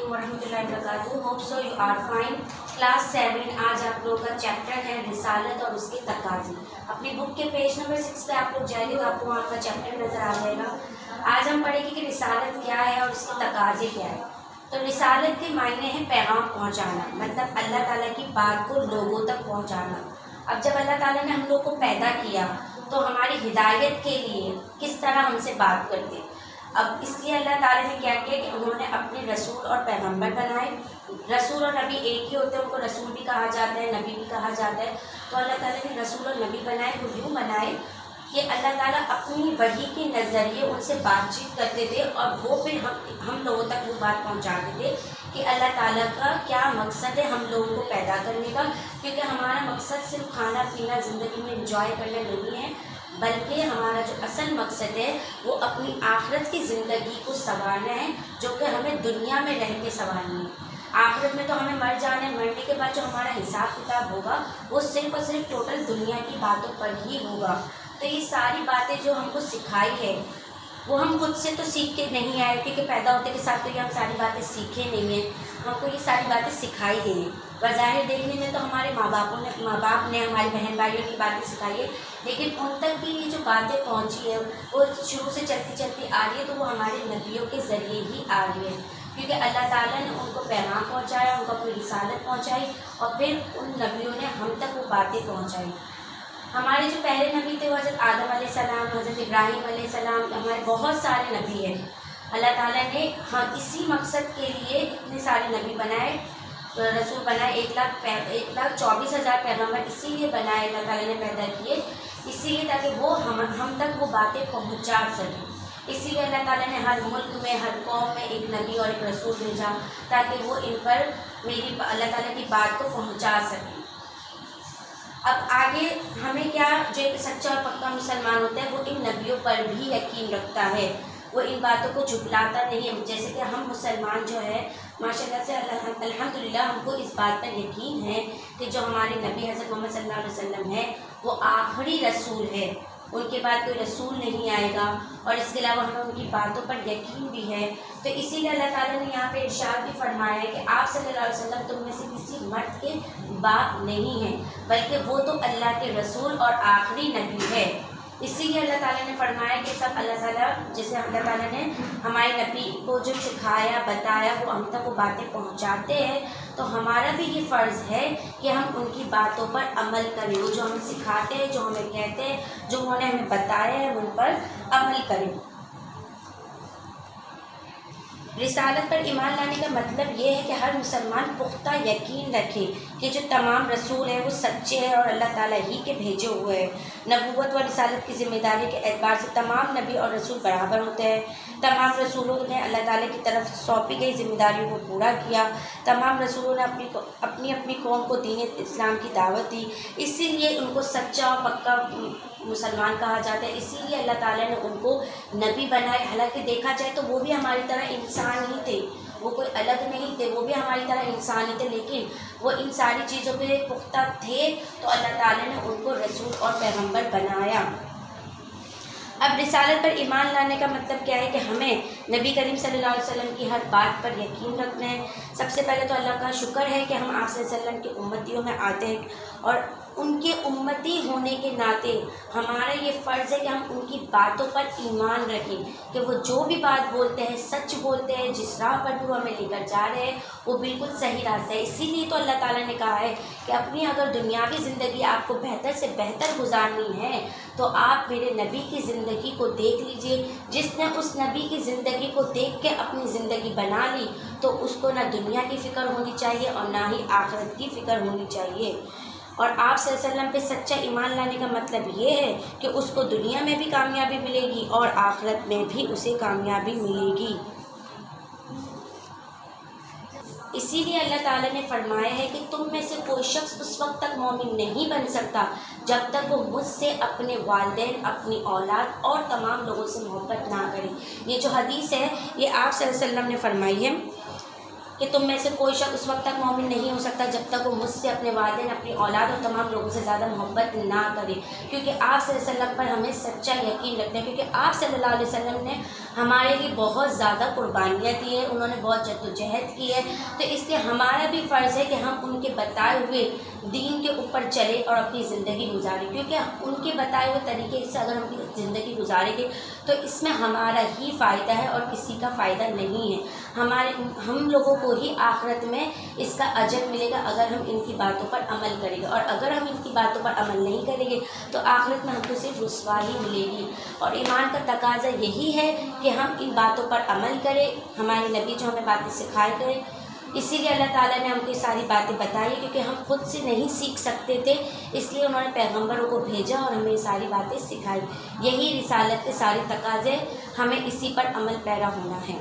अलैकुम वरहमतुल्लाहि वबरकातुहू। Hope so you are fine. Class 7 आज आप लोगों का चैप्टर है रिसालत और उसके तकाज़े। अपनी बुक के पेज नंबर 6 पे आप लोग जाएंगे तो आपको वहाँ का चैप्टर नज़र आ जाएगा। आज हम पढ़ेंगे कि रिसालत क्या है और उसके तकाज़े क्या है। तो रिसालत के मायने हैं पैगाम पहुँचाना, मतलब अल्लाह ताला की बात को लोगों तक पहुँचाना। अब जब अल्लाह ताला ने हम लोग को पैदा किया तो हमारी हिदायत के लिए किस तरह हमसे बात करते। अब इसलिए अल्लाह ताला ने क्या किया कि उन्होंने अपने रसूल और पैगंबर बनाए। रसूल और नबी एक ही होते हैं, उनको रसूल भी कहा जाता है, नबी भी कहा जाता है। तो अल्लाह ताला ने रसूल और नबी बनाए, वो यूँ बनाए कि अल्लाह ताला अपनी वही के नज़रिए उनसे बातचीत करते थे और वो फिर हम लोगों तक वो बात पहुंचाते थे कि अल्लाह ताला का क्या मकसद है हम लोगों को पैदा करने का। क्योंकि हमारा मकसद सिर्फ खाना पीना ज़िंदगी में एंजॉय करना नहीं है, बल्कि हमारा जो असल मकसद है वो अपनी आखिरत की ज़िंदगी को संवारना है, जो कि हमें दुनिया में रह के संवारनी है। आखिरत में तो हमें मर जाना है, मरने के बाद जो हमारा हिसाब किताब होगा वो सिर्फ और सिर्फ टोटल दुनिया की बातों पर ही होगा। तो ये सारी बातें जो हमको सिखाई है वो हम खुद से तो सीख के नहीं आए, क्योंकि पैदा होते के साथ तो ये हम सारी बातें सीखे नहीं हैं। हमको ये सारी बातें सिखाई गई हैं। बज़ाहिर देखने में तो हमारे माँ बाप ने हमारी बहन भाइयों की बातें सिखाई है, लेकिन उन तक भी ये जो बातें पहुँची है वो शुरू से चलती चलती आ रही है, तो वो हमारे नबियों के ज़रिए ही आ रही है। क्योंकि अल्लाह ताला ने उनको पैगाम पहुँचाया, उनको अपनी रिसालत पहुँचाई और फिर उन नबियों ने हम तक वो बातें पहुँचाई। हमारे जो पहले नबी थे वो हज़रत आदम अलैहिस्सलाम, हज़रत इब्राहीम अलैहिस्सलाम, हमारे बहुत सारे नबी हैं। अल्लाह ताला ने इसी मकसद के लिए इतने सारे नबी बनाए, रसूल बनाए। 1,24,000 पैगम्बर इसीलिए बनाए, अल्लाह ताला ने पैदा किए, इसीलिए ताकि वो हम तक वो बातें पहुंचा सकें। इसीलिए अल्लाह ताला ने हर मुल्क में, हर कौम में एक नबी और एक रसूल भेजा, ताकि वो इन पर मेरी अल्लाह ताला की बात को पहुंचा सकें। अब आगे हमें क्या, जो एक सच्चा और पक्का मुसलमान होता है वो इन नबियों पर भी यकीन रखता है, वो इन बातों को झुटलाता नहीं है। जैसे कि हम मुसलमान जो है माशाल्लाह से अल्हम्दुलिल्लाह हमको इस बात पर यकीन है कि जो हमारे नबी हज़रत मोहम्मद सल्लल्लाहु अलैहि वसल्लम है वो आखिरी रसूल है, उनके बाद कोई रसूल नहीं आएगा। और इसके अलावा हमें उनकी बातों पर यकीन भी है। तो इसीलिए अल्लाह ताला ने यहाँ पे इरशाद भी फरमाया है कि आप सल्लल्लाहु अलैहि वसल्लम तुम में से किसी मर्द के बाप नहीं हैं, बल्कि वो तो अल्लाह के रसूल और आखिरी नबी है। इसीलिए अल्लाह ताला ने फरमाया कि सब अल्लाह ताला, जैसे अल्लाह ताला ने हमारे नबी को जो सिखाया बताया वो हम तक वो बातें पहुँचाते हैं, तो हमारा भी ये फ़र्ज़ है कि हम उनकी बातों पर अमल करें। वो जो हमें सिखाते हैं, जो हमें कहते हैं, जो उन्होंने हमें बताया है, उन पर अमल करें। रिसालत पर ईमान लाने का मतलब ये है कि हर मुसलमान पुख्ता यकीन रखे कि जो तमाम रसूल हैं वो सच्चे हैं और अल्लाह ताला ही के भेजे हुए हैं। नबूवत व रिसालत की ज़िम्मेदारी के एतबार से तमाम नबी और रसूल बराबर होते हैं। तमाम रसूलों ने अल्लाह ताला की तरफ सौंपी गई ज़िम्मेदारियों को पूरा किया। तमाम रसूलों ने अपनी कौम को दीन इस्लाम की दावत दी, इसीलिए उनको सच्चा और पक्का मुसलमान कहा जाता है। इसीलिए अल्लाह ताला ने उनको नबी बनाए। हालांकि देखा जाए तो वो भी हमारी तरह इंसान ही थे, वो कोई अलग नहीं थे, वो भी हमारी तरह इंसान ही थे, लेकिन वो इन सारी चीज़ों पे पुख्ता थे, तो अल्लाह ताला ने उनको रसूल और पैगंबर बनाया। अब रिसालत पर ईमान लाने का मतलब क्या है कि हमें नबी करीम सल्लल्लाहु अलैहि वसल्लम की हर बात पर यकीन रखना है। सबसे पहले तो अल्लाह का शुक्र है कि हम आप सल्लल्लाहु अलैहि वसल्लम के उम्मतियों में आते हैं, और उनके उम्मती होने के नाते हमारा ये फ़र्ज़ है कि हम उनकी बातों पर ईमान रखें कि वो जो भी बात बोलते हैं सच बोलते हैं, जिस राह पर भी वो हमें लेकर जा रहे हैं वो बिल्कुल सही रास्ता है। इसीलिए तो अल्लाह ताला ने कहा है कि अपनी अगर दुनियावी ज़िंदगी आपको बेहतर से बेहतर गुजारनी है तो आप मेरे नबी की ज़िंदगी को देख लीजिए। जिसने उस नबी की ज़िंदगी को देख के अपनी ज़िंदगी बना ली तो उसको ना दुनिया की फ़िक्र होनी चाहिए और ना ही आखिरत की फ़िक्र होनी चाहिए। और आप सल्लल्लाहु अलैहि वसल्लम पे सच्चा ईमान लाने का मतलब ये है कि उसको दुनिया में भी कामयाबी मिलेगी और आखिरत में भी उसे कामयाबी मिलेगी। इसीलिए अल्लाह ताला ने फरमाया है कि तुम में से कोई शख्स उस वक्त तक मोमिन नहीं बन सकता जब तक वो मुझसे अपने वालिदैन, अपनी औलाद और तमाम लोगों से मोहब्बत ना करे। ये जो हदीस है ये आप सल्लल्लाहु अलैहि वसल्लम ने फरमाई है। کہ تم میں سے کوئی شخص اس وقت تک مومن نہیں ہو سکتا جب تک وہ مجھ سے، اپنے والدین، اپنی اولاد اور تمام لوگوں سے زیادہ محبت نہ کرے، کیونکہ آپ صلی اللہ علیہ وسلم پر ہمیں سچا یقین رکھنا ہے، کیونکہ آپ صلی اللہ علیہ وسلم نے ہمارے لیے بہت زیادہ قربانیاں دی ہیں، انہوں نے بہت جد و جہد کی ہے، تو اس لیے ہمارا بھی فرض ہے کہ ہم ان کے بتائے ہوئے دین کے اوپر چلیں اور اپنی زندگی گزاریں، کیونکہ ان کے بتائے ہوئے طریقے سے اگر ہم اپنی زندگی گزاریں گے تو اس میں ہمارا ہی فائدہ ہے اور کسی کا فائدہ نہیں ہے، ہم لوگوں کو ہی آخرت میں اس کا اجر ملے گا اگر ہم ان کی باتوں پر عمل کریں گے، اور اگر ہم ان کی باتوں پر عمل نہیں کریں گے تو آخرت میں ہم کو صرف رسوائی ملے گی، اور ایمان کا تقاضا یہی ہے کہ ہم ان باتوں پر عمل کریں، ہمارے نبی جو ہمیں باتیں سکھائے کریں، اسی لیے اللہ تعالیٰ نے ہم کو یہ ساری باتیں بتائی، کیونکہ ہم خود سے نہیں سیکھ سکتے تھے، اس لیے انہوں نے پیغمبروں کو بھیجا اور ہمیں یہ ساری باتیں سکھائی، یہی رسالت کے سارے تقاضے، ہمیں اسی پر عمل پیرا ہونا ہے۔